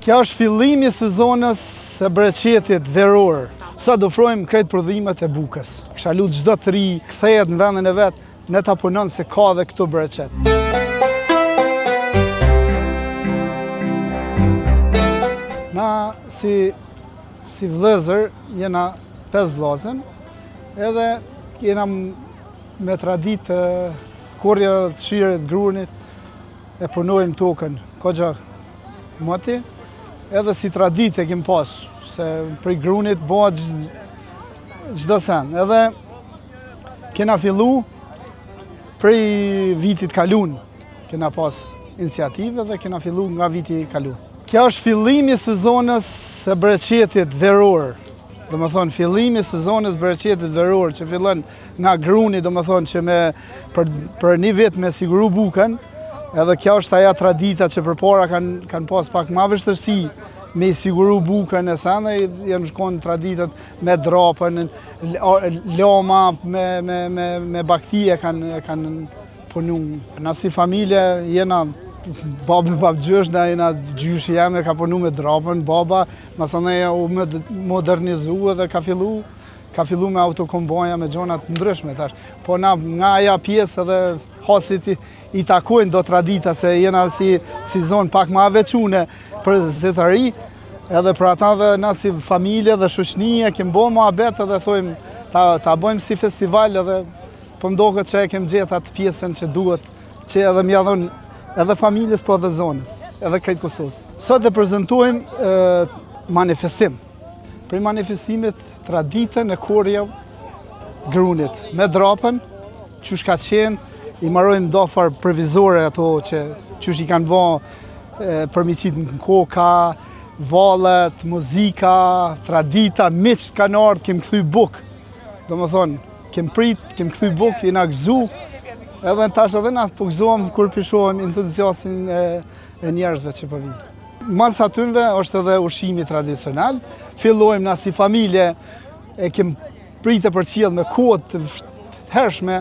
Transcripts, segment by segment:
Kjo është fillimi i sezonës së breqetit veror. Sot ofrojmë krejt prodhimet e bukës. Kisha lutë çdo të ri kthehet në vendin e vet, ne ta punon se ka dhe këtu breqet. Na si vëllezër jena 5 vllazën, edhe jena me traditë korrja të shirit grunit, e punojmë tokën kogja moti, edhe si traditë e kem pas, se prej grunit bëhet çdo sen. Edhe kena fillu prej vitit kalun, kena pas iniciativë dhe kena fillu nga viti kalun. Kjo është fillimi i sezonës së breqetit veror. Do më thonë, fillimi i sezonës breqetit veror, që fillon nga gruni, do më thonë që për një vit me siguru bukën, edhe kjo është aja tradita që përpara kanë pas pak ma vështërsi me siguru bukën e sene, janë shkonë traditat me drapën, loma me baktije kanë punu. Na si familje jena babë me babë gjysh, na jena gjyshi jeme ka punu me drapën, baba, masaneja u modernizu edhe ka fillu me autokomboja me gjonat ndryshme tash. Po na nga aja pjesë edhe hasit i takojnë do tradita se jena si zonë pak ma veçune për zëtëri, edhe për ata dhe na si familje dhe shoqënie kem bo muhabet edhe thojmë ta bëjmë si festival edhe po mdoket që e kem gjetë atë pjesën që duhet, që edhe mja dhënë edhe familjes po edhe zonës, edhe krejt Kosovës. Sot e prezentojmë manifestim. Për manifestimit traditën e korrja grunit, me drapën, qysh ka qenë, i marojnë dofar provizore ato qysh i kanë bo përmiqit në koka, vallet, muzika, tradita, miqt kanë ardhur, kem kthy buk. Do më thonë, kem kthy buk, jena gëzu, edhe tash edhe na po gëzohem kur pishohem entuziastin e njerëzve që po vinë. Mas atynve është edhe ushqimi tradicional. Fillojmë na si familje, e kem pritë për qiell me kohë të hershme,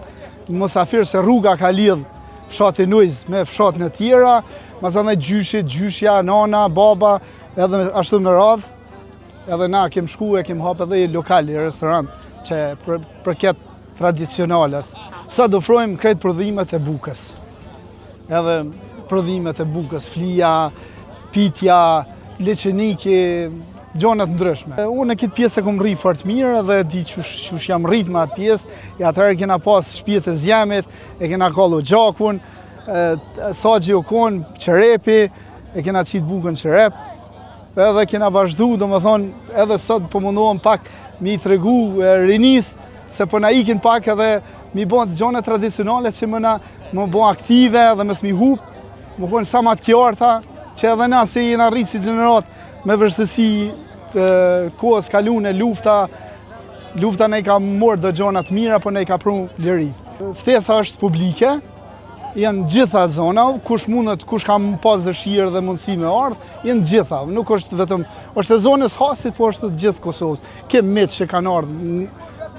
mosafir se rruga ka lidh fshatin Ujz me fshatën e tjera, masanej gjyshja, nana, baba, edhe ashtu në radhë, edhe na kem shku e kem hap edhe i lokal, i restorant, që përket tradicionales. Sot ofrojmë krejt prodhimet e bukës. Edhe prodhimet e bukës, flija, pitja, leqeniki, gjonat ndryshme. Unë e këtë pjesë e kom rri fort mirë edhe di qysh jam rrit me atë pjesë, e atëherë kena pas shtëpitë e zjemit, e kena kallu gjakun, sagji u kon, qerepi, e kena qit bukën qerep, edhe kena vazhdu, do më thonë, edhe sot po mundohem pak mi tregu rinis, se po na ikin pak edhe mi bon gjone tradicionale që më bon aktive dhe më s'mi hup, më kon sa ma të kjarta, që edhe na se jena rritë si gjenerat me vështësi të kohës kalune, lufta ne ka morë dhe gjonat mira, po ne ka pru liri. Ftesa është publike, janë gjitha zona, kush ka pas dëshirë dhe mundësi me ardhë, janë gjitha, nuk është vetëm, është e zonës Hasit, po është gjithë Kosovës. Kem mitë që kanë ardhë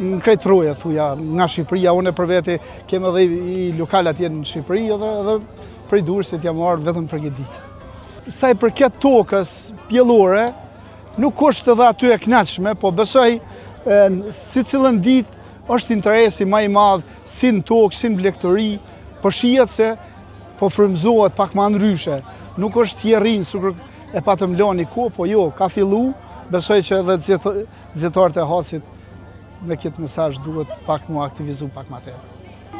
në krejt roje, thuja, nga Shqipëria, unë për veti kem edhe i lokalat jenë në Shqipëri edhe prej Durrësit jam ardhë vetëm për këtë ditë. Sa i përket tokës pjellore, nuk është edhe aty e knaqshme, po besoj si cilën ditë është interesi ma i madhë si në tokë, si në blegtori, po shihet se po frymëzohet pak ma ndryshe. Nuk është tjerrin, sukur e patëm lani ko, po jo, ka fillu, besoj që edhe zjetarët e Hasit me këtë mesazh duhet pak mu aktivizu pak ma tepër.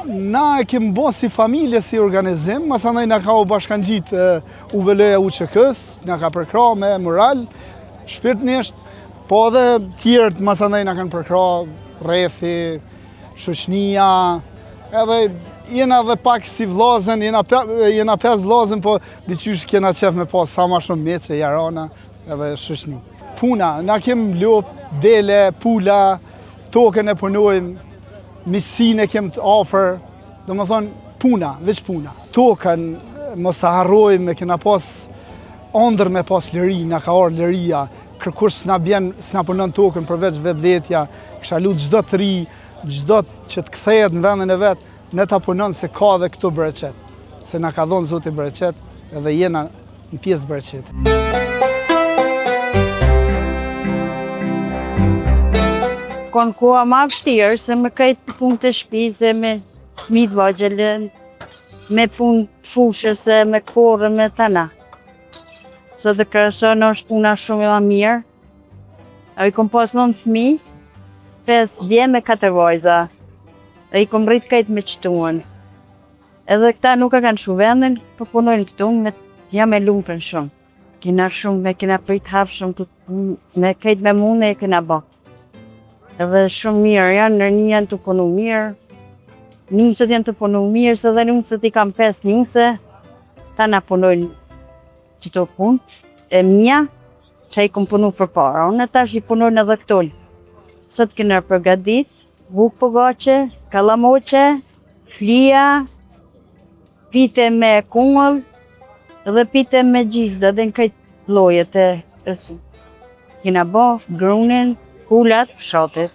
Na e kem bo si familje, si organizim, masanaj na ka u bashkangjit UVL-ja UÇK-s, na ka përkra me moral, shpirtnisht, po edhe tjerët masanaj na kanë përkra rrethi, shoqënia, edhe jena dhe pak si vllazën, jena 5 vllazën, po diqysh kena qef me pas sa ma shumë meqe, jarana edhe shoqëni. Puna, na kem lop, dele, pula, tokën e punojmë, miqësinë e kem të afër, do më thonë puna, veç puna. Tokën mos të harrojmë, kena pas ëndër me pas liri, na ka ardhur liria, kërkush s'na punon tokën përveç vetvetja, kisha lutë çdo të ri, çdo që të kthehet në vendin e vet, ne ta punon se ka dhe këtu bereqet, se na ka dhënë Zoti bereqet, edhe jena në pjesë bereqetit. konë koha ma vështirë, se me këtë punë të shtëpisë, me fëmijët vogël, me punë fushës, me korrë, me tana. Sot të krahason është puna shumë e mirë. I kom pas 9 fëmijë, 5 dje me 4 vajza. I kom rrit këtë me qëtuan. Edhe këta nuk e kanë shumë vendin, po punojnë këtu, jam e lumpen shumë. Kena prit hap shumë, me këtë me mune e kena bë. Edhe shumë mirë janë, nërni janë të punu mirë. Njëmësët janë të punu mirë, se dhe njëmësët i kam 5 njëmëse, ta na punojnë qëto punë. E mija, që i kom punu për para, unë tash i punojnë edhe këtoj. Sot kena përgadit, bukë përgace, kalamoqe, flia, pite me kungëll, dhe pite me gjizda, dhe në këtë lojet e kena bo, grunin, kullat, shatit.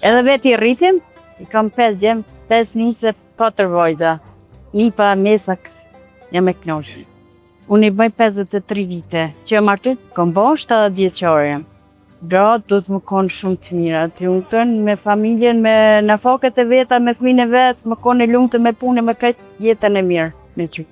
Edhe veti rritim, i kam 5 djem, 5 njëse, 4 vajza. Një pa mesak, jam e knoshë. Unë i bëj 53 vite, që jam artit, kom bo 70 vjeqare. Gratë do të më konë shumë të mira, të lumëtën me familjen, me nafaket e veta, me fëmijën e vetë, më konë e lumëtën me punë, me këtë jetën e mirë me që.